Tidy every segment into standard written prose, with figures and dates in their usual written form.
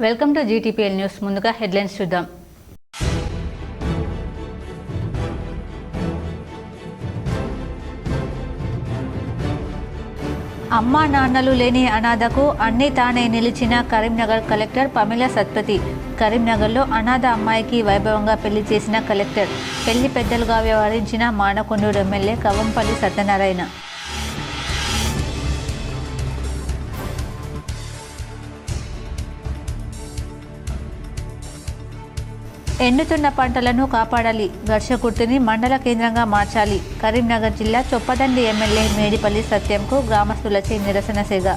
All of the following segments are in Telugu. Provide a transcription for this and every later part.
Welcome to GTPL news. ముందుగా హెడ్లైన్స్ చూద్దాం. అమ్మా నాన్నలు లేని అనాథకు అన్ని తానే నిలిచిన కరీంనగర్ కలెక్టర్ పమిల సత్పతి. కరీంనగర్లో అనాథ అమ్మాయికి వైభవంగా పెళ్లి చేసిన కలెక్టర్. పెళ్లి పెద్దలుగా వ్యవహరించిన మానకొండూరు ఎమ్మెల్యే కవంపల్లి సత్యనారాయణ. ఎండుతున్న పంటలను కాపాడాలి, ఘర్షకుర్తిని మండల కేంద్రంగా మార్చాలి. కరీంనగర్ జిల్లా చొప్పదండి ఎమ్మెల్యే మేడిపల్లి సత్యంకు గ్రామస్తులచే నిరసన సేగ.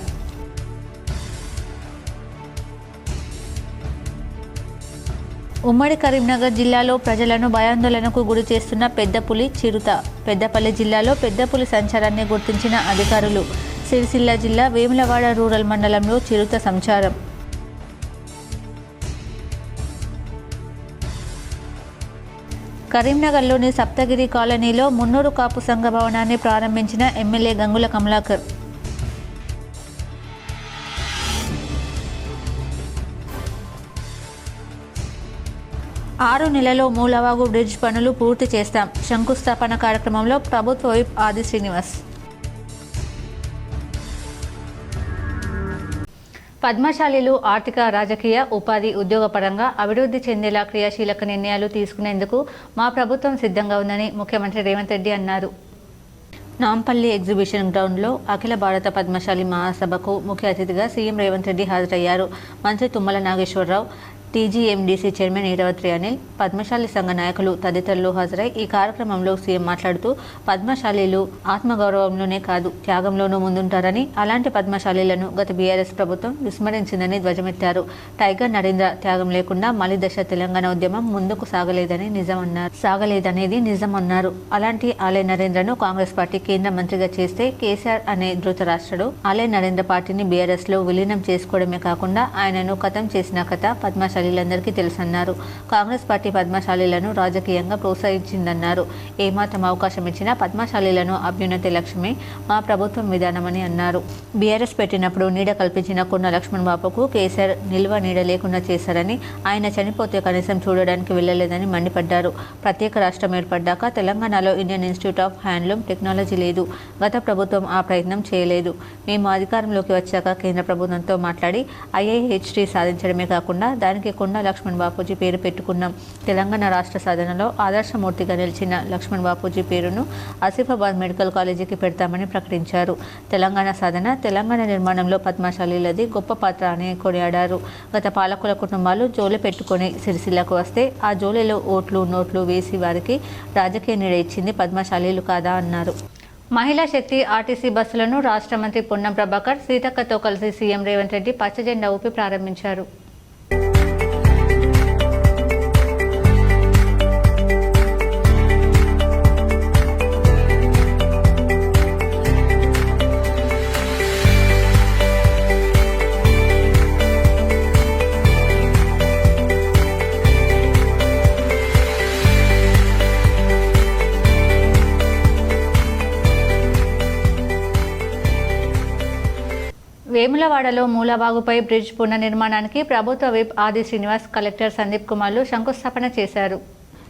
ఉమ్మడి కరీంనగర్ జిల్లాలో ప్రజలను భయాందోళనకు గురి చేస్తున్న పెద్ద పులి చిరుత. పెద్దపల్లి జిల్లాలో పెద్ద పులి సంచారాన్ని గుర్తించిన అధికారులు. సిరిసిల్ల జిల్లా వేములవాడ రూరల్ మండలంలో చిరుత సంచారం. కరీంనగర్లోని సప్తగిరి కాలనీలో మున్నూరు కాపు సంఘ భవనాన్ని ప్రారంభించిన ఎమ్మెల్యే గంగుల కమలాకర్. ఆరు నెలలో మూలవాగు బ్రిడ్జ్ పనులు పూర్తి చేస్తాం. శంకుస్థాపన కార్యక్రమంలో ప్రభుత్వ విప్ ఆది శ్రీనివాస్. పద్మశాలీలు ఆర్థిక, రాజకీయ, ఉపాధి, ఉద్యోగపరంగా అభివృద్ధి చెందేలా క్రియాశీలక నిర్ణయాలు తీసుకునేందుకు మా ప్రభుత్వం సిద్ధంగా ఉందని ముఖ్యమంత్రి రేవంత్ రెడ్డి అన్నారు. నాంపల్లి ఎగ్జిబిషన్ గ్రౌండ్లో అఖిల భారత పద్మశాలి మహాసభకు ముఖ్య అతిథిగా సీఎం రేవంత్ రెడ్డి హాజరయ్యారు. మంత్రి తుమ్మల నాగేశ్వరరావు, TGMDC చైర్మన్ ఈరవత్రి అనిల్, పద్మశాలి సంఘ నాయకులు తదితరులు హాజరై ఈ కార్యక్రమంలో సీఎం మాట్లాడుతూ పద్మశాలీలు ఆత్మగౌరవంలోనే కాదు త్యాగంలోనూ ముందుంటారని, అలాంటి పద్మశాలీలను గత BRS ప్రభుత్వం విస్మరించిందని ధ్వజమెత్తారు. టైగర్ నరేంద్ర త్యాగం లేకుండా మలి దశ తెలంగాణ ఉద్యమం ముందుకు సాగలేదనేది నిజమన్నారు. అలాంటి ఆలయ నరేంద్రను కాంగ్రెస్ పార్టీ కేంద్ర మంత్రిగా చేస్తే కేసీఆర్ అనే ధృతరాష్ట్రుడు ఆలయ నరేంద్ర పార్టీని BRSలో విలీనం చేసుకోవడమే కాకుండా ఆయనను ఖతం చేసిన కథ పద్మశాలీలందరికీ తెలుసన్నారు. కాంగ్రెస్ పార్టీ పద్మశాలీలను రాజకీయంగా ప్రోత్సహించిందన్నారు. ఏమాత్రం అవకాశం ఇచ్చినా పద్మశాలీలను అభ్యున్నతి లక్ష్యమే మా ప్రభుత్వం విధానమని అన్నారు. BRS పెట్టినప్పుడు నీడ కల్పించిన కొన్న లక్ష్మణ్ బాబుకు కేసీఆర్ నిల్వ నీడ లేకుండా చేశారని, ఆయన చనిపోతే కనీసం చూడడానికి వెళ్లలేదని మండిపడ్డారు. ప్రత్యేక రాష్ట్రం ఏర్పడ్డాక తెలంగాణలో Indian institute of handloom technology లేదు. గత ప్రభుత్వం ఆ ప్రయత్నం చేయలేదు. మేము అధికారంలోకి వచ్చాక కేంద్ర ప్రభుత్వంతో మాట్లాడి IIHT సాధించడమే కాకుండా దానికి కొండ లక్ష్మణ్ బాపూజీ పేరు పెట్టుకున్నాం. తెలంగాణ రాష్ట్ర సాధనలో ఆదర్శమూర్తిగా నిలిచిన లక్ష్మణ్ బాపూజీ పేరును ఆసిఫాబాద్ మెడికల్ కాలేజీకి పెడతామని ప్రకటించారు. తెలంగాణ సాధన, తెలంగాణ నిర్మాణంలో పద్మశాలీలది గొప్ప పాత్ర అని కొనియాడారు. గత పాలకుల కుటుంబాలు జోలె పెట్టుకొని సిరిసిల్లకు వస్తే ఆ జోలెలో ఓట్లు, నోట్లు వేసి వారికి రాజకీయ నీడ ఇచ్చింది పద్మశాలీలు కాదా అన్నారు. మహిళా శక్తి ఆర్టీసీ బస్సులను రాష్ట్ర మంత్రి పొన్నం ప్రభాకర్, సీతక్కతో కలిసి సీఎం రేవంత్ రెడ్డి పచ్చజెండా ఊపి ప్రారంభించారు. వేములవాడలో మూలవాగుపై బ్రిడ్జ్ పునర్నిర్మాణానికి ప్రభుత్వ విప్ ఆది శ్రీనివాస్, కలెక్టర్ సందీప్ కుమార్లు శంకుస్థాపన చేశారు.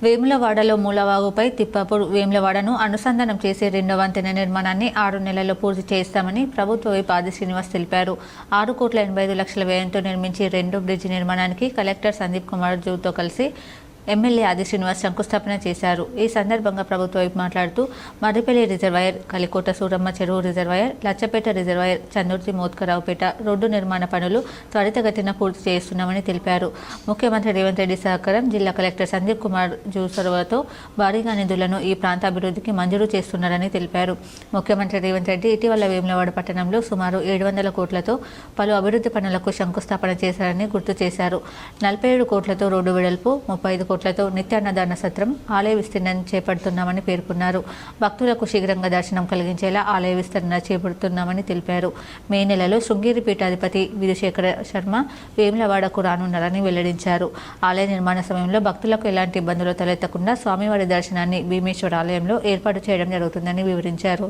వేములవాడలో మూలవాగుపై తిప్పాపూర్ వేములవాడను అనుసంధానం చేసే రెండో వంతెన నిర్మాణాన్ని 6 నెలల్లో పూర్తి చేస్తామని ప్రభుత్వ విప్ ఆది శ్రీనివాస్ తెలిపారు. 6,85,00,000 వ్యయంతో నిర్మించి రెండో బ్రిడ్జి నిర్మాణానికి కలెక్టర్ సందీప్ కుమార్ జూతో కలిసి ఎమ్మెల్యే ఆది శ్రీనివాస్ శంకుస్థాపన చేశారు. ఈ సందర్భంగా ప్రభుత్వ వైపు మాట్లాడుతూ మర్రిపల్లి రిజర్వాయర్, కలికోట సూరమ్మ చెరువు reservoir, Lachchapet reservoir, Chandurthi Mothkaraopet road నిర్మాణ పనులు త్వరితగతిన పూర్తి చేస్తున్నామని తెలిపారు. ముఖ్యమంత్రి రేవంత్ రెడ్డి సహకారం, జిల్లా కలెక్టర్ సందీప్ కుమార్ జూ చొరవతో భారీగా నిధులను ఈ ప్రాంత అభివృద్ధికి మంజూరు చేస్తున్నారని తెలిపారు. ముఖ్యమంత్రి రేవంత్ రెడ్డి ఇటీవల వేములవాడ పట్టణంలో సుమారు 700 కోట్లతో పలు అభివృద్ధి పనులకు శంకుస్థాపన చేశారని గుర్తు చేశారు. 47 కోట్లతో రోడ్డు వెడల్పు, 35 కోట్లతో నిత్యాన్నదాన సత్రం, ఆలయ విస్తరణ చేపడుతున్నామని పేర్కొన్నారు. భక్తులకు శీఘ్రంగా దర్శనం కలిగించేలా ఆలయ విస్తరణ చేపడుతున్నామని తెలిపారు. మే నెలలో శృంగేరి పీఠాధిపతి విధుశేఖర శర్మ వేములవాడకు రానున్నారని వెల్లడించారు. ఆలయ నిర్మాణ సమయంలో భక్తులకు ఎలాంటి ఇబ్బందులు తలెత్తకుండా స్వామివారి దర్శనాన్ని భీమేశ్వర ఆలయంలో ఏర్పాటు చేయడం జరుగుతుందని వివరించారు.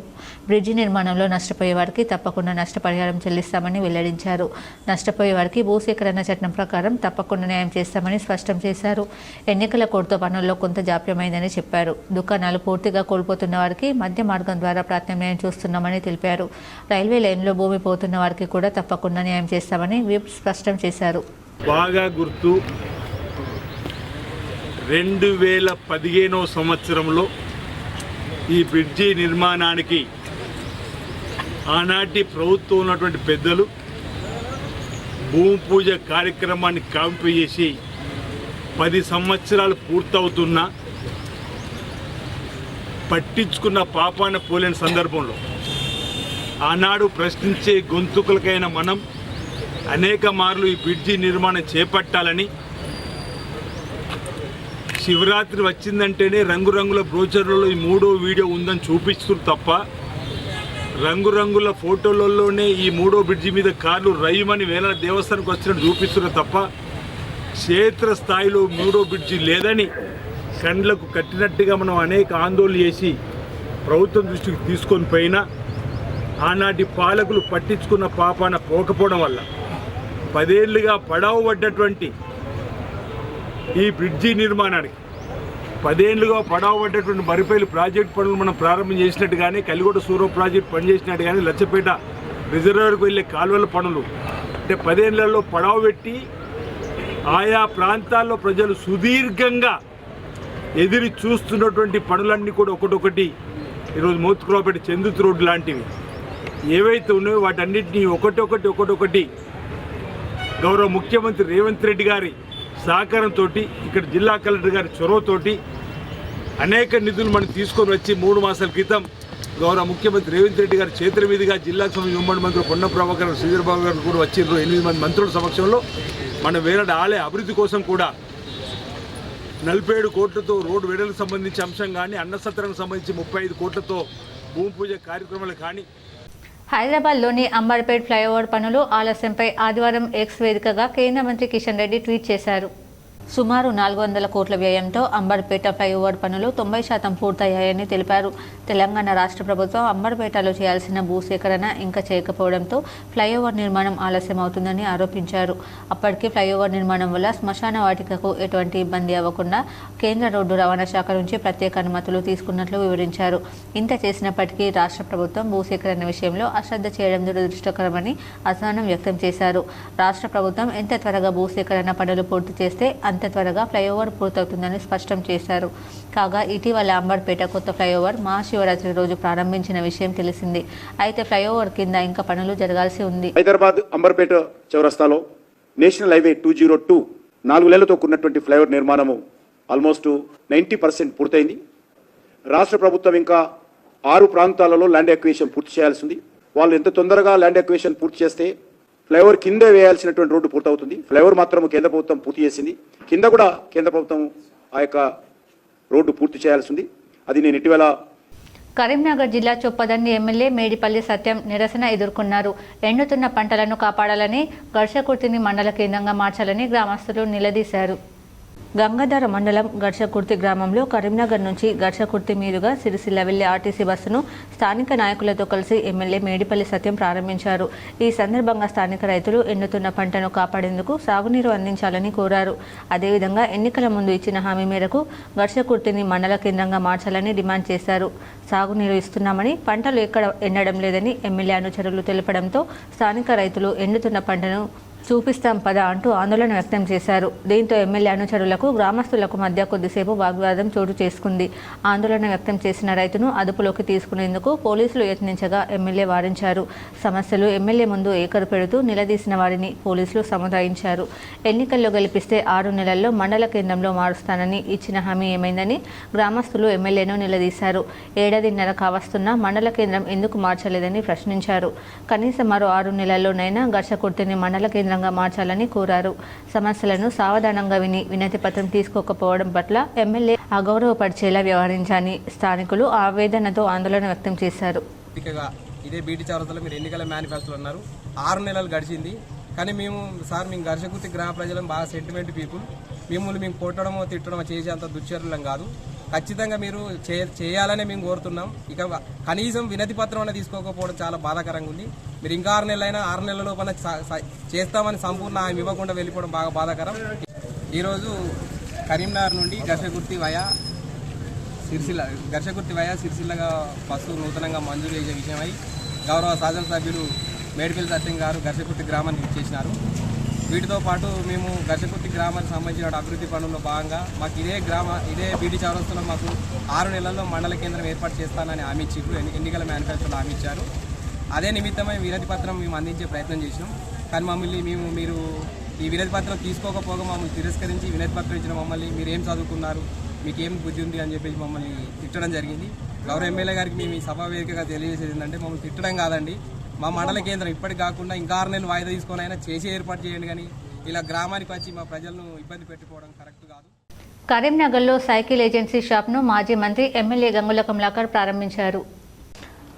బ్రిడ్జి నిర్మాణంలో నష్టపోయే వారికి తప్పకుండా నష్టపరిహారం చెల్లిస్తామని వెల్లడించారు. నష్టపోయే వారికి భూసేకరణ చట్టం ప్రకారం తప్పకుండా న్యాయం చేస్తామని స్పష్టం చేశారు. ఎన్నికల కోడ్తో పనుల్లో కొంత జాప్యమైందని చెప్పారు. దుకాణాలు పూర్తిగా కోల్పోతున్న వారికి మధ్య మార్గం ద్వారా ప్రత్యామ్నాయం చూస్తున్నామని తెలిపారు. రైల్వే లైన్లో భూమి పోతున్న వారికి కూడా తప్పకుండా న్యాయం చేస్తామని విప్ స్పష్టం చేశారు. బాగా గుర్తు 2015 సంవత్సరంలో ఈ బ్రిడ్జి నిర్మాణానికి ఆనాటి ప్రభుత్వం ఉన్నటువంటి పెద్దలు భూమి పూజ కార్యక్రమాన్ని కాంపు చేసి 10 సంవత్సరాలు పూర్తవుతున్నా పట్టించుకున్న పాపాన పోలేని సందర్భంలో ఆనాడు ప్రశ్నించే గొంతుకులకైన మనం అనేక మార్లు ఈ బ్రిడ్జి నిర్మాణం చేపట్టాలని శివరాత్రి వచ్చిందంటేనే రంగురంగుల బ్రోచర్లలో ఈ 3వ వీడియో ఉందని చూపిస్తున్నారు తప్ప రంగురంగుల ఫోటోలలోనే ఈ 3వ బ్రిడ్జి మీద కార్లు రయ్యమని వేల దేవస్థానానికి వచ్చినట్టు చూపిస్తున్నారు తప్ప క్షేత్ర స్థాయిలో 3వ బ్రిడ్జి లేదని కండ్లకు కట్టినట్టుగా మనం అనేక ఆందోళన చేసి ప్రభుత్వం దృష్టికి తీసుకొని పోయినా ఆనాటి పాలకులు పట్టించుకున్న పాపాన పోకపోవడం వల్ల 10 ఏళ్లుగా పడవబడ్డటువంటి ఈ బ్రిడ్జి నిర్మాణానికి 10 ఏళ్లుగా పడవబడ్డటువంటి మరిపల్లి ప్రాజెక్టు పనులు మనం ప్రారంభం చేసినట్టు కానీ కలిగొండ సూరవ ప్రాజెక్టు పనిచేసినట్టు కానీ లచ్చపేట రిజర్వాయర్కు వెళ్ళే కాలువల పనులు అంటే 10 ఏళ్లలో పడవ పెట్టి ఆయా ప్రాంతాల్లో ప్రజలు సుదీర్ఘంగా ఎదిరి చూస్తున్నటువంటి పనులన్నీ కూడా ఒకటొకటి ఈరోజు మోత్కురావుపేట చందుతు రోడ్డు లాంటివి ఏవైతే ఉన్నాయో వాటన్నిటినీ ఒకటొకటి గౌరవ ముఖ్యమంత్రి రేవంత్ రెడ్డి గారి సహకారంతో ఇక్కడ జిల్లా కలెక్టర్ గారి చొరవతోటి అనేక నిధులు మనం తీసుకొని వచ్చి 3 మాసాల క్రితం గౌరవ ముఖ్యమంత్రి రేవంత్ రెడ్డి గారి చేతుల మీదుగా జిల్లాకు సంబంధించిన ఉమ్మడి మంత్రులు పొన్న ప్రభాకర్ శ్రీధర్బాబు గారు కూడా వచ్చిండ్రు. 8 మంది మంత్రుల సమక్షంలో మన వేలాడ ఆలయ అభివృద్ధి కోసం కూడా 47 కోట్లతో రోడ్డు వెడలకు సంబంధించి అంశం కానీ అన్నసత్రానికి సంబంధించి 35 కోట్లతో భూమి పూజ కార్యక్రమాలు కానీ హైదరాబాద్లోని అంబర్పేట్ ఫ్లైఓవర్ పనులు ఆలస్యంపై ఆదివారం ఎక్స్ వేదికగా కేంద్ర మంత్రి కిషన్ రెడ్డి ట్వీట్ చేశారు. సుమారు 400 కోట్ల వ్యయంతో అంబర్పేట ఫ్లైఓవర్ పనులు 90% పూర్తయ్యాయని తెలిపారు. తెలంగాణ రాష్ట్ర ప్రభుత్వం అంబర్పేటలో చేయాల్సిన భూసేకరణ ఇంకా చేయకపోవడంతో ఫ్లైఓవర్ నిర్మాణం ఆలస్యం అవుతుందని ఆరోపించారు. అప్పటికి ఫ్లైఓవర్ నిర్మాణం వల్ల శ్మశాన వాటికకు ఎటువంటి ఇబ్బంది అవ్వకుండా కేంద్ర రోడ్డు రవాణా శాఖ నుంచి ప్రత్యేక అనుమతులు తీసుకున్నట్లు వివరించారు. ఇంత చేసినప్పటికీ రాష్ట్ర ప్రభుత్వం భూసేకరణ విషయంలో అశ్రద్ధ చేయడం దురదృష్టకరమని అసహనం వ్యక్తం చేశారు. రాష్ట్ర ప్రభుత్వం ఎంత త్వరగా భూసేకరణ పనులు పూర్తి చేస్తే అంత త్వరగా ఫ్లైఓవర్ పూర్తవుతుందని స్పష్టం చేశారు. కాగా ఇటీవల అంబర్పేట కొత్త ఫ్లైఓవర్ మహాశివరాత్రి రోజు ప్రారంభించిన విషయం తెలిసింది. అయితే ఫ్లైఓవర్ కింద ఇంకా పనులు జరగాల్సి ఉంది. హైదరాబాద్ అంబర్పేట చౌరస్తాలో నేషనల్ హైవే 202 4 నెలలతో కూడినటువంటి ఫ్లైఓవర్ నిర్మాణము ఆల్మోస్ట్ 90% పూర్తయింది. రాష్ట్ర ప్రభుత్వం ఇంకా 6 ప్రాంతాలలో ల్యాండ్ ఎక్విజిషన్ పూర్తి చేయాల్సి ఉంది. వాళ్ళు ఎంత తొందరగా ల్యాండ్ ఎక్విజిషన్ పూర్తి చేస్తే ఫ్లైఓవర్ కింద వేయాల్సినటువంటి రోడ్డు పూర్తవుతుంది. ఫ్లైఓవర్ మాత్రం కేంద్ర ప్రభుత్వం పూర్తి చేసింది. కింద కూడా కేంద్ర ప్రభుత్వం ఆ యొక్క రోడ్డు పూర్తి చేయాల్సి ఉంది. అది నేను ఇటీవల కరీంనగర్ జిల్లా చొప్పదండి ఎమ్మెల్యే మేడిపల్లి సత్యం నిరసన ఎదుర్కొన్నారు. ఎండుతున్న పంటలను కాపాడాలని గర్షకుర్తిని మండల కేంద్రంగా మార్చాలని గ్రామస్తులు నిలదీశారు. గంగాధర మండలం గర్షకుర్తి గ్రామంలో కరీంనగర్ నుంచి గర్షకుర్తి మీదుగా సిరిసిల్ల వెళ్లే ఆర్టీసీ బస్సును స్థానిక నాయకులతో కలిసి ఎమ్మెల్యే మేడిపల్లి సత్యం ప్రారంభించారు. ఈ సందర్భంగా స్థానిక రైతులు ఎండుతున్న పంటను కాపాడేందుకు సాగునీరు అందించాలని కోరారు. అదేవిధంగా ఎన్నికల ముందు ఇచ్చిన హామీ మేరకు గర్షకుర్తిని మండల కేంద్రంగా మార్చాలని డిమాండ్ చేశారు. సాగునీరు ఇస్తున్నామని పంటలు ఎక్కడ ఎండడం లేదని ఎమ్మెల్యే అనుచరులు తెలపడంతో స్థానిక రైతులు ఎండుతున్న పంటను చూపిస్తాం పదా అంటూ ఆందోళన వ్యక్తం చేశారు. దీంతో ఎమ్మెల్యే అనుచరులకు గ్రామస్తులకు మధ్య కొద్దిసేపు వాగ్వాదం చోటు చేసుకుంది. ఆందోళన వ్యక్తం చేసిన రైతును అదుపులోకి తీసుకునేందుకు పోలీసులు యత్నించగా ఎమ్మెల్యే వారించారు. సమస్యలు ఎమ్మెల్యే ముందు ఏకరు పెడుతూ నిలదీసిన వారిని పోలీసులు సముదాయించారు. ఎన్నికల్లో గెలిపిస్తే 6 నెలల్లో మండల కేంద్రంలో మారుస్తానని ఇచ్చిన హామీ ఏమైందని గ్రామస్తులు ఎమ్మెల్యేను నిలదీశారు. 7.5 కావస్తున్నా మండల కేంద్రం ఎందుకు మార్చలేదని ప్రశ్నించారు. కనీసం మరో 6 నెలల్లోనైనా గర్షకుర్తిని మండల కేంద్రం కేంద్రంగా మార్చాలని కోరారు. సమస్యలను సావధానంగా విని వినతి పత్రం తీసుకోకపోవడం పట్ల ఎమ్మెల్యే అగౌరవపరిచేలా వ్యవహరించాలని స్థానికులు ఆవేదనతో ఆందోళన వ్యక్తం చేశారు. ఇదే బీటీ చౌరస్తాలో మీరు ఎన్నికల మేనిఫెస్టోలు అన్నారు. 6 నెలలు గడిచింది. కానీ మేము ఘర్షకుర్తి గ్రామ ప్రజలం బాగా సెంటిమెంట్ పీపుల్. మిమ్మల్ని మేము కొట్టడమో తిట్టడమో చేసేంత దుశ్చరులం కాదు. ఖచ్చితంగా మీరు చేయాలనే మేము కోరుతున్నాం. ఇక కనీసం వినతి పత్రం అనేది తీసుకోకపోవడం చాలా బాధాకరంగా ఉంది. మీరు ఇంకా 6 నెలలైనా 6 నెలల లోపల చేస్తామని సంపూర్ణ హామీ ఇవ్వకుండా వెళ్ళిపోవడం బాగా బాధాకరం. ఈరోజు కరీంనగర్ నుండి ఘర్షకుర్తి వయా సిరిసిల్లగా బస్సు నూతనంగా మంజూరు చేసే విషయమై గౌరవ శాసనసభ్యులు మేడిపల్లి సత్యం గారు ఘర్షకుర్తి గ్రామానికి ఇచ్చేసినారు. వీటితో పాటు మేము ఘర్షకుర్తి గ్రామానికి సంబంధించిన అభివృద్ధి పనుల్లో భాగంగా మాకు ఇదే బీటీ చౌరస్తాలో మాకు 6 నెలల్లో మండల కేంద్రం ఏర్పాటు చేస్తానని హామీ ఇచ్చారు. ఎన్నికల మేనిఫెస్టోలో హామీ ఇచ్చారు. అదే నిమిత్తమై వినతి పత్రం మేము అందించే ప్రయత్నం చేసినాం. కానీ మమ్మల్ని మీరు ఈ వినతి పత్రం తీసుకోకపోగా మమ్మల్ని తిరస్కరించి వినతి పత్రం ఇచ్చిన మమ్మల్ని మీరు ఏం చదువుకున్నారు, మీకేం బుద్ధి ఉంది అని చెప్పేసి మమ్మల్ని తిట్టడం జరిగింది. గౌరవ ఎమ్మెల్యే గారికి మేము ఈ సభా వేదికగా తెలియజేసేది ఏంటంటే మమ్మల్ని తిట్టడం కాదండి, మా మండల కేంద్రం ఇప్పటికి కాకుండా ఇంకా 6 నెలలు వాయిదా తీసుకొని అయినా చేసి ఏర్పాటు చేయండి. కానీ ఇలా గ్రామానికి వచ్చి మా ప్రజలను ఇబ్బంది పెట్టుకోవడం కరెక్ట్ కాదు. కరీంనగర్లో సైకిల్ ఏజెన్సీ షాప్ను మాజీ మంత్రి ఎమ్మెల్యే గంగుల కమలాకర్ ప్రారంభించారు.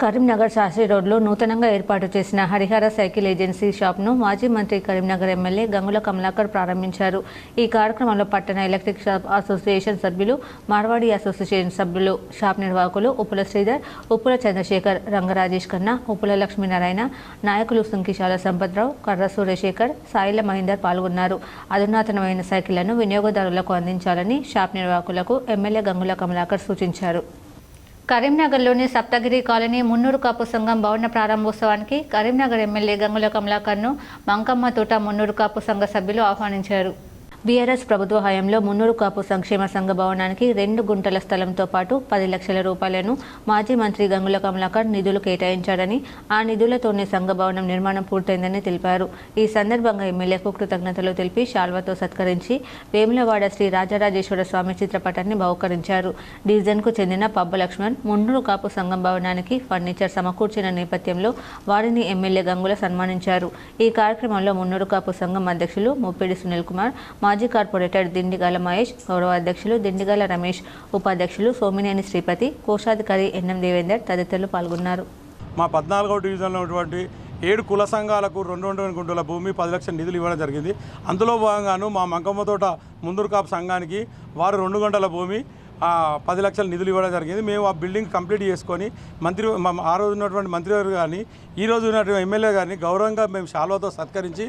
కరీంనగర్ శాస్త్రి రోడ్లో నూతనంగా ఏర్పాటు చేసిన హరిహర సైకిల్ ఏజెన్సీ షాప్ను మాజీ మంత్రి కరీంనగర్ ఎమ్మెల్యే గంగుల కమలాకర్ ప్రారంభించారు. ఈ కార్యక్రమంలో పట్టణ ఎలక్ట్రిక్ షాప్ అసోసియేషన్ సభ్యులు, మార్వాడి అసోసియేషన్ సభ్యులు, షాప్ నిర్వాహకులు ఉప్పుల శ్రీధర్, ఉప్పుల చంద్రశేఖర్, రంగరాజేష్ ఖన్నా, ఉప్పుల లక్ష్మీనారాయణ, నాయకులు సుంకిశాల సంపత్రావు, కర్ర సూర్యశేఖర్, సాయిల మహేందర్ పాల్గొన్నారు. అధునాతనమైన సైకిళ్లను వినియోగదారులకు అందించాలని షాప్ నిర్వాహకులకు ఎమ్మెల్యే గంగుల కమలాకర్ సూచించారు. కరీంనగర్లోని సప్తగిరి కాలనీ మున్నూరు కాపు సంఘం భవన ప్రారంభోత్సవానికి కరీంనగర్ ఎమ్మెల్యే గంగుల కమలాకర్ను మంకమ్మ తోట మున్నూరు కాపు సంఘ సభ్యులు ఆహ్వానించారు. బీఆర్ఎస్ ప్రభుత్వ హయాంలో మున్నూరు కాపు సంక్షేమ సంఘ భవనానికి 2 గుంటల స్థలంతో పాటు 10 లక్షల రూపాయలను మాజీ మంత్రి గంగుల కమలాకర్ నిధులు కేటాయించారని, ఆ నిధులతోనే సంఘ భవనం నిర్మాణం పూర్తయిందని తెలిపారు. ఈ సందర్భంగా ఎమ్మెల్యేకు కృతజ్ఞతలు తెలిపి శాల్వాతో సత్కరించి వేములవాడ శ్రీ రాజరాజేశ్వర స్వామి చిత్రపటాన్ని బహుకరించారు. డివిజన్కు చెందిన పబ్బ లక్ష్మణ్ మున్నూరు కాపు సంఘం భవనానికి ఫర్నిచర్ సమకూర్చిన నేపథ్యంలో వారిని ఎమ్మెల్యే గంగుల సన్మానించారు. ఈ కార్యక్రమంలో మున్నూరు కాపు సంఘం అధ్యక్షులు ముప్పిడి సునీల్ కుమార్, మాజీ కార్పొరేటర్ దిండిగాల మహేష్, గౌరవ అధ్యక్షులు దిండిగాల రమేష్, ఉపాధ్యక్షులు సోమినేని శ్రీపతి, కోశాధికారి ఎన్ఎం దేవేందర్ తదితరులు పాల్గొన్నారు. మా 14వ డివిజన్లో ఉన్నటువంటి 7 కుల సంఘాలకు 2 గుంటల భూమి 10 లక్షల నిధులు ఇవ్వడం జరిగింది. అందులో భాగంగాను మా మంకమ్మ తోట మున్నూరు కాపు సంఘానికి వారు 2 గంటల భూమి 10 లక్షల నిధులు ఇవ్వడం జరిగింది. మేము ఆ బిల్డింగ్ కంప్లీట్ చేసుకొని ఆ రోజు ఉన్నటువంటి మంత్రి గారు కానీ ఈ రోజు ఉన్నటువంటి ఎమ్మెల్యే గారిని గౌరవంగా మేము శాల్వాతో సత్కరించి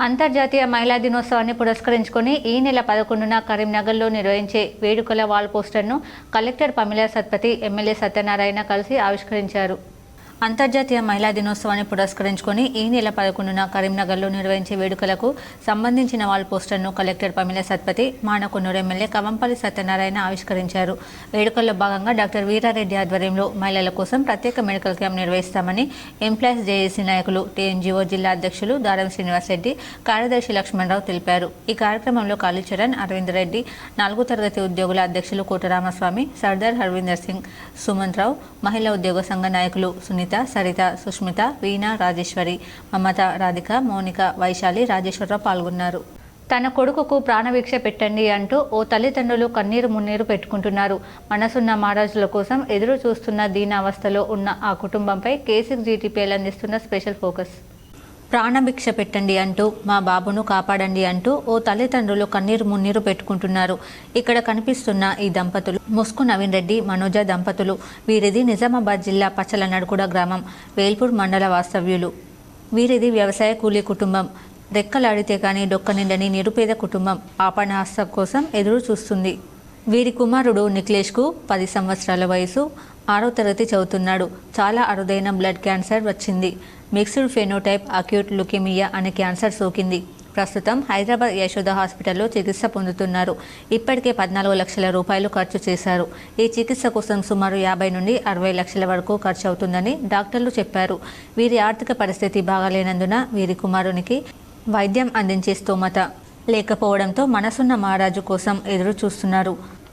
అంతర్జాతీయ మహిళా దినోత్సవాన్ని పురస్కరించుకొని ఈ నెల 11న కరీంనగర్లో నిర్వహించే వేడుకల వాల్ పోస్టర్ను కలెక్టర్ పమిలా సత్పతి, ఎమ్మెల్యే సత్యనారాయణ కలిసి ఆవిష్కరించారు. అంతర్జాతీయ మహిళా దినోత్సవాన్ని పురస్కరించుకొని ఈ నెల 11న కరీంనగర్లో నిర్వహించే వేడుకలకు సంబంధించిన వాల్ పోస్టర్ను కలెక్టర్ పమిల సత్పతి, మానకొన్నూరు ఎమ్మెల్యే కవంపల్లి సత్యనారాయణ ఆవిష్కరించారు. వేడుకల్లో భాగంగా డాక్టర్ వీరారెడ్డి ఆధ్వర్యంలో మహిళల కోసం ప్రత్యేక మెడికల్ క్యాంప్ నిర్వహిస్తామని ఎంప్లాయీస్ జేఏసీ నాయకులు, టీఎన్జీఓ జిల్లా అధ్యక్షులు దారం శ్రీనివాస్ రెడ్డి, కార్యదర్శి లక్ష్మణరావు తెలిపారు. ఈ కార్యక్రమంలో కాళీచరణ్, అరవింద్ రెడ్డి, 4వ తరగతి ఉద్యోగుల అధ్యక్షులు కోటరామస్వామి, సర్దార్ హర్విందర్ సింగ్, సుమంత్రావు, మహిళా ఉద్యోగ సంఘ నాయకులు సునీత, సరిత, సుష్మిత, వీణ, రాజేశ్వరి, మమత, రాధిక, మౌనిక, వైశాలి, రాజేశ్వరరావు పాల్గొన్నారు. తన కొడుకుకు ప్రాణభిక్ష పెట్టండి అంటూ ఓ తల్లిదండ్రులు కన్నీరు మున్నీరు పెట్టుకుంటున్నారు. మనసున్న మహారాజుల కోసం ఎదురు చూస్తున్న దీనావస్థలో ఉన్న ఆ కుటుంబంపై కేసీఆర్ జీటీపీఎల్ అందిస్తున్న స్పెషల్ ఫోకస్. ప్రాణభిక్ష పెట్టండి అంటూ మా బాబును కాపాడండి అంటూ ఓ తల్లిదండ్రులు కన్నీరు మున్నీరు పెట్టుకుంటున్నారు. ఇక్కడ కనిపిస్తున్న ఈ దంపతులు ముస్కు నవీన్ రెడ్డి, మనోజ దంపతులు. వీరిది నిజామాబాద్ జిల్లా పచ్చలనడుగుడ గ్రామం, వేల్పూర్ మండల వాస్తవ్యులు. వీరిది వ్యవసాయ కూలీ కుటుంబం. రెక్కలాడితే కానీ డొక్క నిండని నిరుపేద కుటుంబం ఆపణహస్తం కోసం ఎదురు చూస్తుంది. వీరి కుమారుడు నిఖిలేష్కు 10 సంవత్సరాల వయసు, 6వ తరగతి చదువుతున్నాడు. చాలా అరుదైన బ్లడ్ క్యాన్సర్ వచ్చింది. మిక్స్డ్ ఫెనోటైప్ అక్యూట్ లుకేమియా అనే క్యాన్సర్ సోకింది. ప్రస్తుతం హైదరాబాద్ యశోద హాస్పిటల్లో చికిత్స పొందుతున్నారు. ఇప్పటికే 14 లక్షల రూపాయలు ఖర్చు చేశారు. ఈ చికిత్స కోసం సుమారు 50 నుండి 60 లక్షల వరకు ఖర్చు అవుతుందని డాక్టర్లు చెప్పారు. వీరి ఆర్థిక పరిస్థితి బాగాలేనందున వీరి కుమారునికి వైద్యం అందించే స్తోమత లేకపోవడంతో మనసున్న మహారాజు కోసం ఎదురు చూస్తున్నారు.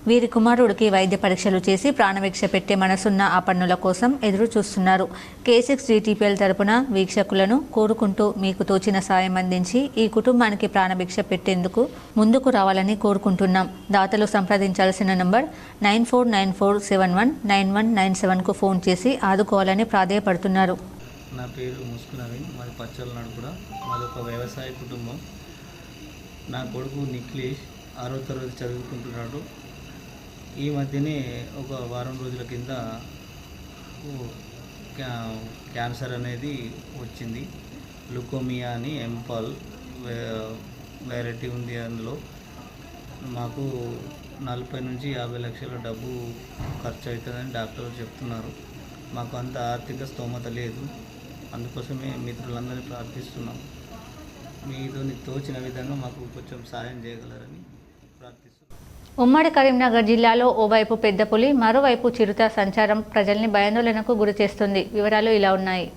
వీరి కుమారుడికి వైద్య పరీక్షలు చేసి ప్రాణభిక్ష పెట్టే మనసున్న ఆ పన్నుల కోసం ఎదురు చూస్తున్నారు. K6GTPL తరపున వీక్షకులను కోరుకుంటూ మీకు తోచిన సాయం అందించి ఈ కుటుంబానికి ప్రాణభిక్ష పెట్టేందుకు ముందుకు రావాలని కోరుకుంటున్నాం. దాతలు సంప్రదించాల్సిన నంబర్ 9494719197కు ఫోన్ చేసి ఆదుకోవాలని ప్రాధేయపడుతున్నారు. నా పేరు ముస్కు నవీన్, మాది పచ్చల నడుపుడ. మాది ఒక వ్యవసాయ కుటుంబం. నా కొడుకు నిఖిలేష్ 6వ తరగతి చదువుకుంటున్నాడు. ఈ మధ్యనే ఒక వారం రోజుల కింద క్యాన్సర్ అనేది వచ్చింది. లుకోమియా అని ఎంపాల్ వెరైటీ ఉంది. అందులో మాకు 40 నుంచి 50 లక్షల డబ్బు ఖర్చు అవుతుందని డాక్టర్లు చెప్తున్నారు. మాకు అంత ఆర్థిక స్తోమత లేదు. అందుకోసమే మిత్రులందరినీ ప్రార్థిస్తున్నాం. మీతో తోచిన విధంగా మాకు కొంచెం సాయం చేయగలరని ప్రార్థిస్తున్నాం. ఉమ్మడి కరీంనగర్ జిల్లాలో ఓవైపు పెద్ద పులి, మరోవైపు చిరుత సంచారం ప్రజల్ని భయాందోళనకు గురి చేస్తుంది. వివరాలు ఇలా ఉన్నాయి.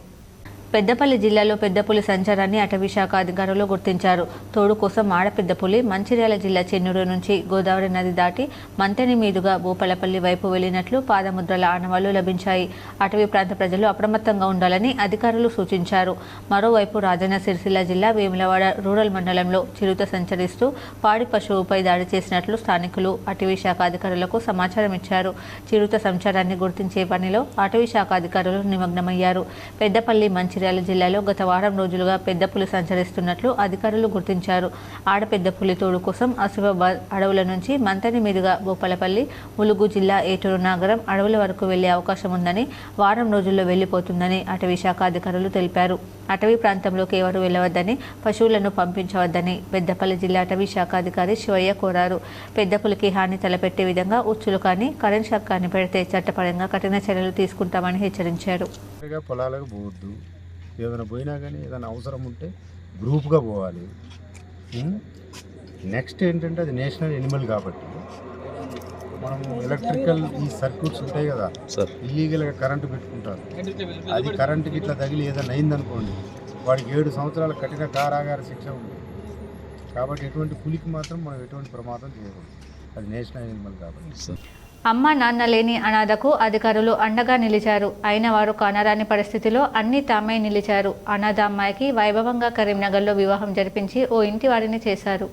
పెద్దపల్లి జిల్లాలో పెద్ద పులి సంచారాన్ని అటవీ శాఖ అధికారులు గుర్తించారు. తోడు కోసం ఆడపెద్ద పులి మంచిర్యాల జిల్లా చెన్నూరు నుంచి గోదావరి నది దాటి మంతెని మీదుగా భూపాలపల్లి వైపు వెళ్లినట్లు పాదముద్రల ఆనవాళ్లు లభించాయి. అటవీ ప్రాంత ప్రజలు అప్రమత్తంగా ఉండాలని అధికారులు సూచించారు. మరోవైపు రాజన్న సిరిసిల్ల జిల్లా వేములవాడ రూరల్ మండలంలో చిరుత సంచరిస్తూ పాడి పశువుపై దాడి చేసినట్లు స్థానికులు అటవీ శాఖ అధికారులకు సమాచారం ఇచ్చారు. చిరుత సంచారాన్ని గుర్తించే పనిలో అటవీ శాఖ అధికారులు నిమగ్నమయ్యారు. పెద్దపల్లి మంచిర్యాల జిల్లాలో గత వారం రోజులుగా పెద్ద పులి సంచరిస్తున్నట్లు అధికారులు గుర్తించారు. ఆడపెద్ద పులి తోడు కోసం ఆసిఫాబాద్ అడవుల నుంచి మంతని మీదుగా భూపాలపల్లి, ములుగు జిల్లా ఏటూరు నాగరం అడవుల వరకు వెళ్లే అవకాశం ఉందని, వారం రోజుల్లో వెళ్లిపోతుందని అటవీ శాఖ అధికారులు తెలిపారు. అటవీ ప్రాంతంలోకి ఎవరు వెళ్లవద్దని, పశువులను పంపించవద్దని పెద్దపల్లి జిల్లా అటవీ శాఖ అధికారి శివయ్య కోరారు. పెద్ద పులికి హాని తలపెట్టే విధంగా ఉచ్చులు కానీ కరెంట్ షాక్ కానీ పెడితే చట్టపరంగా కఠిన చర్యలు తీసుకుంటామని హెచ్చరించారు. పొలాలకు పోవద్దు. ఏదైనా పోయినా కానీ ఏదైనా అవసరం ఉంటే గ్రూప్గా పోవాలి. నెక్స్ట్ ఏంటంటే అది నేషనల్ ఎనిమల్ కాబట్టి మనము ఎలక్ట్రికల్ ఈ సర్క్యూట్స్ ఉంటాయి కదా సార్, ఇల్లీగల్గా కరెంటు పెట్టుకుంటారు. అది కరెంటుకి ఇట్లా తగిలి ఏదైనా అయిందనుకోండి, వాడికి 7 సంవత్సరాల కఠిన కారాగార శిక్ష ఉంది. కాబట్టి ఎటువంటి పులికి మాత్రం మనం ఎటువంటి ప్రమాదం చేయకూడదు. అది నేషనల్ ఎనిమల్ కాబట్టి. అమ్మ నాన్న లేని అనాథకు అధికారులు అండగా నిలిచారు. అయిన వారు కానరాని పరిస్థితిలో అన్ని తామై నిలిచారు. అనాథ అమ్మాయికి వైభవంగా కరీంనగర్లో వివాహం జరిపించి ఓ ఇంటి వారిని చేశారు.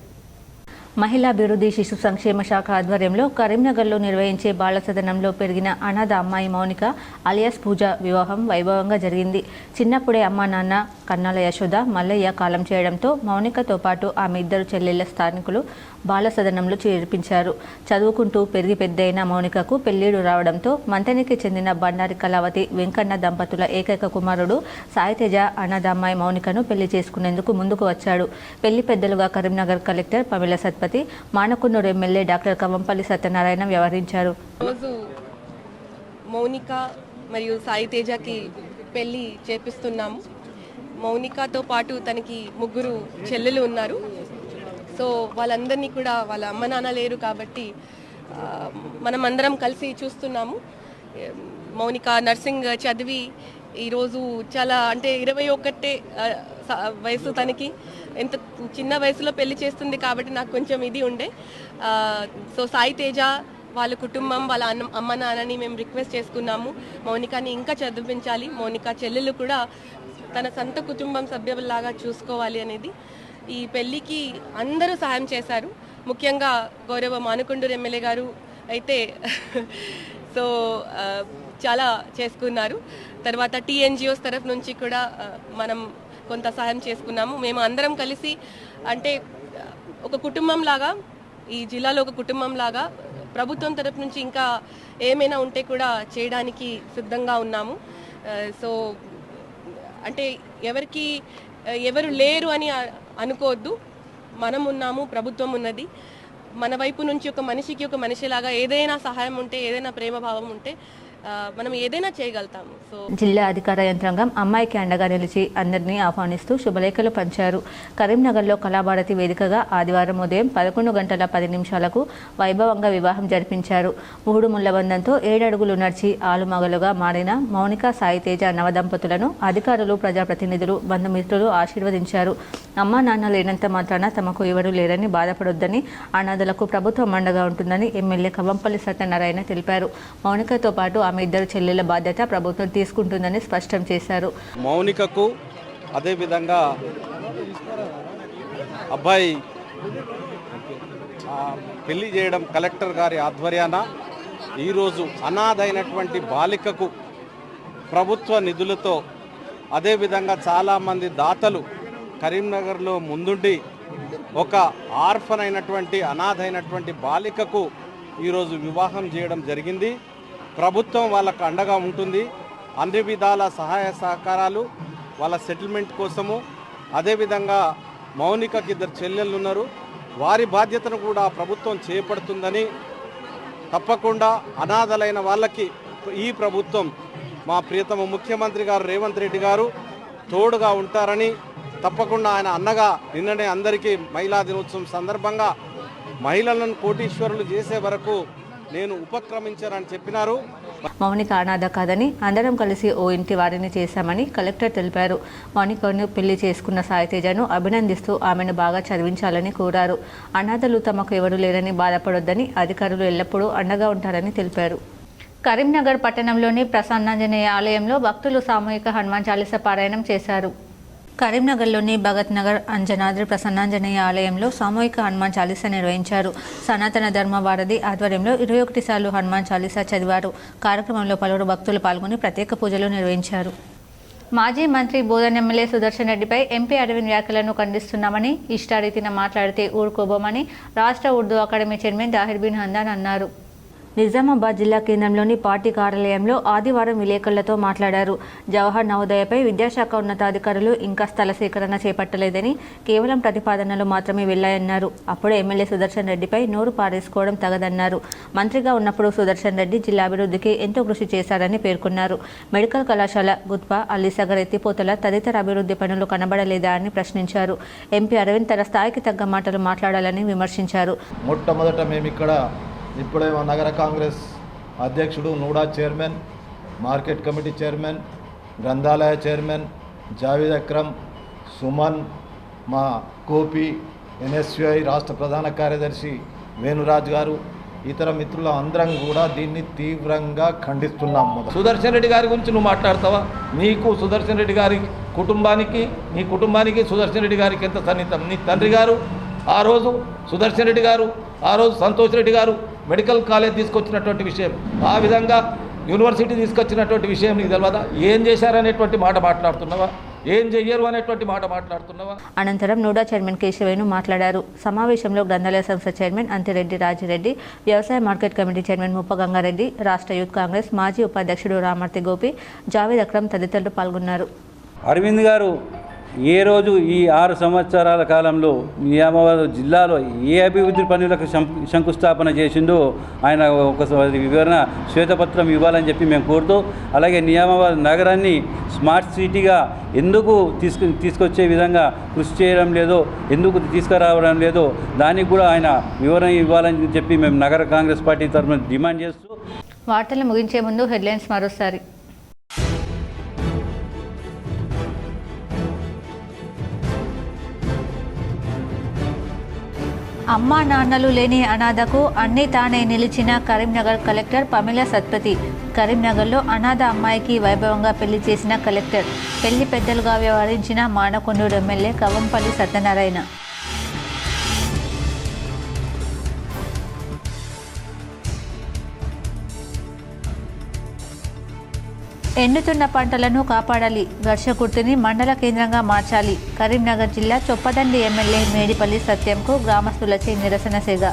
మహిళా అభివృద్ధి శిశు సంక్షేమ శాఖ ఆధ్వర్యంలో కరీంనగర్లో నిర్వహించే బాల సదనంలో పెరిగిన అనాథ అమ్మాయి మౌనిక అలియాస్ పూజ వివాహం వైభవంగా జరిగింది. చిన్నప్పుడే అమ్మా నాన్న కన్నాల యశోద, మల్లయ్య కాలం చేయడంతో మౌనికతో పాటు ఆమె 2 చెల్లెళ్ల స్థానికులు బాల సదనంలో చేర్పించారు. చదువుకుంటూ పెరిగి పెద్దయిన మౌనికకు పెళ్లిడు రావడంతో మంతనికి చెందిన బండారి కళావతి వెంకన్న దంపతుల ఏకైక కుమారుడు సాయితేజ అనాథ అమ్మాయి మౌనికను పెళ్లి చేసుకునేందుకు ముందుకు వచ్చాడు. పెళ్లి పెద్దలుగా Karimnagar collector Pamela Satpathy, Manakondur MLA doctor Kavvampally Satyanarayana వ్యవహరించారు. రోజు మౌనిక మరియు సాయితేజకి పెళ్లి చేపిస్తున్నాము. మౌనికతో పాటు తనకి 3 చెల్లెలు ఉన్నారు. సో వాళ్ళందరినీ కూడా వాళ్ళ అమ్మ నాన్న లేరు కాబట్టి మనం అందరం కలిసి చూస్తున్నాము. మౌనిక నర్సింగ్ చదివి ఈరోజు చాలా అంటే 21 వయసు తనకి. ఎంత చిన్న వయసులో పెళ్లి చేస్తుంది కాబట్టి నాకు కొంచెం ఇది ఉండే. సో సాయితేజ వాళ్ళ కుటుంబం, వాళ్ళ అమ్మ నాన్నని మేము రిక్వెస్ట్ చేసుకున్నాము మౌనికని ఇంకా చదివించాలి, మౌనిక చెల్లెలు కూడా తన సొంత కుటుంబం సభ్యులాగా చూసుకోవాలి అనేది. ఈ పెళ్ళికి అందరూ సహాయం చేశారు. ముఖ్యంగా గౌరవ మానకొండూరు ఎమ్మెల్యే గారు అయితే సో చాలా చేసుకున్నారు. తర్వాత TNGOs తరఫు నుంచి కూడా మనం కొంత సహాయం చేసుకున్నాము. మేము అందరం కలిసి అంటే ఒక కుటుంబం లాగా, ఈ జిల్లాలో ఒక కుటుంబం లాగా ప్రభుత్వం తరఫు నుంచి ఇంకా ఏమైనా ఉంటే కూడా చేయడానికి సిద్ధంగా ఉన్నాము. సో అంటే ఎవరు లేరు అని అనుకోవద్దు. మనం ఉన్నాము, ప్రభుత్వం ఉన్నది. మన వైపు నుంచి ఒక మనిషికి ఒక మనిషిలాగా ఏదైనా సహాయం ఉంటే, ఏదైనా ప్రేమ భావం ఉంటే మనం ఏదైనా చేయగలుగుతాము. సో జిల్లా అధికార యంత్రాంగం అమ్మాయికి అండగా నిలిచి అందరినీ ఆహ్వానిస్తూ శుభలేఖలు పంచారు. కరీంనగర్లో కళాభారతి వేదికగా ఆదివారం ఉదయం 11:10 వైభవంగా వివాహం జరిపించారు. 3 ముళ్ల బంధంతో 7 అడుగులు నడిచి ఆలుమగలుగా మారిన మౌనిక సాయి తేజ నవదంపతులను అధికారులు, ప్రజాప్రతినిధులు, బంధుమిత్రులు ఆశీర్వదించారు. అమ్మా నాన్న లేనంత మాత్రాన తమకు ఎవరూ లేరని బాధపడొద్దని, అనాథలకు ప్రభుత్వం అండగా ఉంటుందని ఎమ్మెల్యే కవంపల్లి సత్యనారాయణ తెలిపారు. మౌనికతో పాటు ఆమె 2 చెల్లెల బాధ్యత ప్రభుత్వం తీసుకుంటుందని స్పష్టం చేశారు. మౌనికకు అదేవిధంగా అబ్బాయి పెళ్లి చేయడం కలెక్టర్ గారి ఆధ్వర్యాన ఈరోజు అనాథైనటువంటి బాలికకు ప్రభుత్వ నిధులతో అదేవిధంగా చాలామంది దాతలు కరీంనగర్లో ముందుండి ఒక ఆర్ఫన్ అయినటువంటి అనాథైనటువంటి బాలికకు ఈరోజు వివాహం చేయడం జరిగింది. ప్రభుత్వం వాళ్ళకు అండగా ఉంటుంది. అన్ని విధాల సహాయ సహకారాలు వాళ్ళ సెటిల్మెంట్ కోసము, అదేవిధంగా మౌనికకి 2 చెల్లెళ్ళు ఉన్నారు, వారి బాధ్యతను కూడా ప్రభుత్వం చేపడుతుందని, తప్పకుండా అనాథలైన వాళ్ళకి ఈ ప్రభుత్వం మా ప్రియతమ ముఖ్యమంత్రి గారు రేవంత్ రెడ్డి గారు తోడుగా ఉంటారని, తప్పకుండా ఆయన అన్నగా నిన్ననే అందరికీ మహిళా దినోత్సవం సందర్భంగా మహిళలను కోటీశ్వరులు చేసే వరకు నేను ఉపక్రమించానని చెప్పినారు. మౌనిక అనాథ కాదని అందరం కలిసి ఓ ఇంటి వారిని చేశామని కలెక్టర్ తెలిపారు. మౌనికను పెళ్లి చేసుకున్న సాయితేజను అభినందిస్తూ ఆమెను బాగా చదివించాలని కోరారు. అనాథలు తమకు ఎవరూ లేరని బాధపడొద్దని, అధికారులు ఎల్లప్పుడూ అండగా ఉంటారని తెలిపారు. కరీంనగర్ పట్టణంలోని ప్రసన్నాంజనేయ ఆలయంలో భక్తులు సామూహిక హనుమాన్ చాలీసా పారాయణం చేశారు. కరీంనగర్లోని భగత్ నగర్ అంజనాద్రి ప్రసన్నాంజనేయ ఆలయంలో సామూహిక హనుమాన్ చాలీసా నిర్వహించారు. సనాతన ధర్మ వారధి ఆధ్వర్యంలో 21 సార్లు హనుమాన్ చాలీసా చదివారు. కార్యక్రమంలో పలువురు భక్తులు పాల్గొని ప్రత్యేక పూజలు నిర్వహించారు. మాజీ మంత్రి బోధన్ ఎమ్మెల్యే సుదర్శన్ రెడ్డిపై ఎంపీ అరవింద్ వ్యాఖ్యలను ఖండిస్తున్నామని, ఇష్టారీతిన మాట్లాడితే ఊరుకోబోమని రాష్ట్ర ఉర్దూ అకాడమీ చైర్మన్ దాహిర్ బిన్ హందాన్ అన్నారు. నిజామాబాద్ జిల్లా కేంద్రంలోని పార్టీ కార్యాలయంలో ఆదివారం విలేకరులతో మాట్లాడారు. జవహర్ నవోదయపై విద్యాశాఖ ఉన్నతాధికారులు ఇంకా స్థల సేకరణ చేపట్టలేదని, కేవలం ప్రతిపాదనలు మాత్రమే వెళ్లాయన్నారు. అప్పుడే ఎమ్మెల్యే సుదర్శన్ రెడ్డిపై నోరు పారేసుకోవడం తగదన్నారు. మంత్రిగా ఉన్నప్పుడు సుదర్శన్ రెడ్డి జిల్లా అభివృద్ధికి ఎంతో కృషి చేశారని పేర్కొన్నారు. మెడికల్ కళాశాల, గుత్పా, అల్లీసాగర్ ఎత్తిపోతల తదితర అభివృద్ధి పనులు కనబడలేదా అని ప్రశ్నించారు. ఎంపీ అరవింద్ తన స్థాయికి తగ్గ మాటలు మాట్లాడాలని విమర్శించారు. మొట్టమొదట మేము ఇక్కడ ఇప్పుడేమో నగర కాంగ్రెస్ అధ్యక్షుడు, NUDA chairman, market committee chairman, గ్రంథాలయ చైర్మన్ జావేద్ అక్రమ్, సుమన్, మా గోపి, ఎన్ఎస్యుఐ రాష్ట్ర ప్రధాన కార్యదర్శి వేణురాజ్ గారు, ఇతర మిత్రుల అందరం కూడా దీన్ని తీవ్రంగా ఖండిస్తున్నాం. సుదర్శన్ రెడ్డి గారి గురించి నువ్వు మాట్లాడతావా? నీకు సుదర్శన్ రెడ్డి గారి కుటుంబానికి, నీ కుటుంబానికి సుదర్శన్ రెడ్డి గారికి ఎంత సన్నిహితం? నీ తండ్రి గారు ఆ రోజు, సుదర్శన్ రెడ్డి గారు ఆ రోజు, సంతోష్ రెడ్డి గారు మెడికల్ కాలేజ్ తీసుకొచ్చినటువంటి విషయం, ఆ విధంగా యూనివర్సిటీ తీసుకొచ్చినటువంటి విషయం నీకు తెలియదా? ఏం చేశారనేటువంటి మాట మాట్లాడుతున్నావా? ఏం చెయ్యరు అనేటువంటి మాట మాట్లాడుతున్నావా? అనంతరం నూడా చైర్మన్ కేశవేణు మాట్లాడారు. సమావేశంలో గ్రంథాలయ సంస్థ చైర్మన్ అంతిరెడ్డి రాజిరెడ్డి, వ్యవసాయ మార్కెట్ కమిటీ చైర్మన్ ముప్ప గంగారెడ్డి, రాష్ట్ర యూత్ కాంగ్రెస్ మాజీ ఉపాధ్యక్షుడు రామర్తి గోపి, జావేద్ అక్రమ్ తదితరులు పాల్గొన్నారు. అరవింద్ గారు ఏ రోజు ఈ 6 సంవత్సరాల కాలంలో నిజామాబాద్ జిల్లాలో ఏ అభివృద్ధి పనులకు శంకుస్థాపన చేసిందో ఆయన ఒకసారి వివరణ శ్వేతపత్రం ఇవ్వాలని చెప్పి మేము కోరుతూ, అలాగే నిజామాబాద్ నగరాన్ని స్మార్ట్ సిటీగా ఎందుకు తీసుకొచ్చే విధంగా కృషి చేయడం లేదో, ఎందుకు తీసుకురావడం లేదో దానికి కూడా ఆయన వివరణ ఇవ్వాలని చెప్పి మేము నగర కాంగ్రెస్ పార్టీ తరఫున డిమాండ్ చేస్తూ. వార్తలు ముగించే ముందు హెడ్లైన్స్ మరోసారి. అమ్మా నాన్నలు లేని అనాథకు అన్నీ తానే నిలిచిన కరీంనగర్ కలెక్టర్ పమిల సత్పతి. కరీంనగర్లో అనాథ అమ్మాయికి వైభవంగా పెళ్లి చేసిన కలెక్టర్. పెళ్లి పెద్దలుగా వ్యవహరించిన మానకొండూరు ఎమ్మెల్యే కవంపల్లి సత్యనారాయణ. ఎండుతున్న పంటలను కాపాడాలి, ఘర్షకుర్తిని మండల కేంద్రంగా మార్చాలి. కరీంనగర్ జిల్లా చొప్పదండి ఎమ్మెల్యే మేడిపల్లి సత్యంకు గ్రామస్తులచే నిరసన సేగ.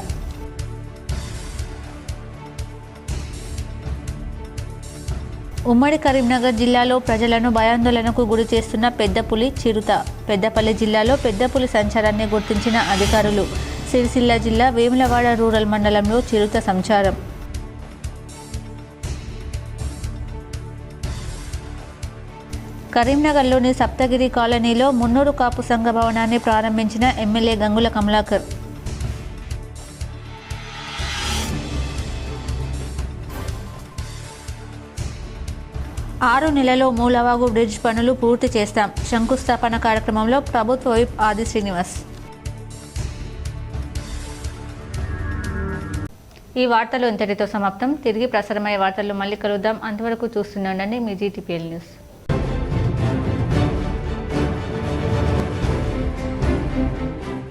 ఉమ్మడి కరీంనగర్ జిల్లాలో ప్రజలను భయాందోళనకు గురి చేస్తున్న పెద్ద పులి చిరుత. పెద్దపల్లి జిల్లాలో పెద్ద పులి సంచారాన్ని గుర్తించిన అధికారులు. సిరిసిల్ల జిల్లా వేములవాడ రూరల్ మండలంలో చిరుత సంచారం. కరీంనగర్లోని సప్తగిరి కాలనీలో మున్నూరు కాపు సంఘ భవనాన్ని ప్రారంభించిన ఎమ్మెల్యే గంగుల కమలాకర్. ఆరు నెలలో మూలవాగు బ్రిడ్జ్ పనులు పూర్తి చేస్తాం. శంకుస్థాపన కార్యక్రమంలో ప్రభుత్వ వైప్ ఆది శ్రీనివాస్. ఈ వార్తలు ఇంతటితో సమాప్తం. తిరిగి ప్రసారమయ్యే వార్తల్లో మళ్ళీ కలుద్దాం. అంతవరకు చూస్తూనే ఉండండి మీ జీటీపీఎల్ న్యూస్.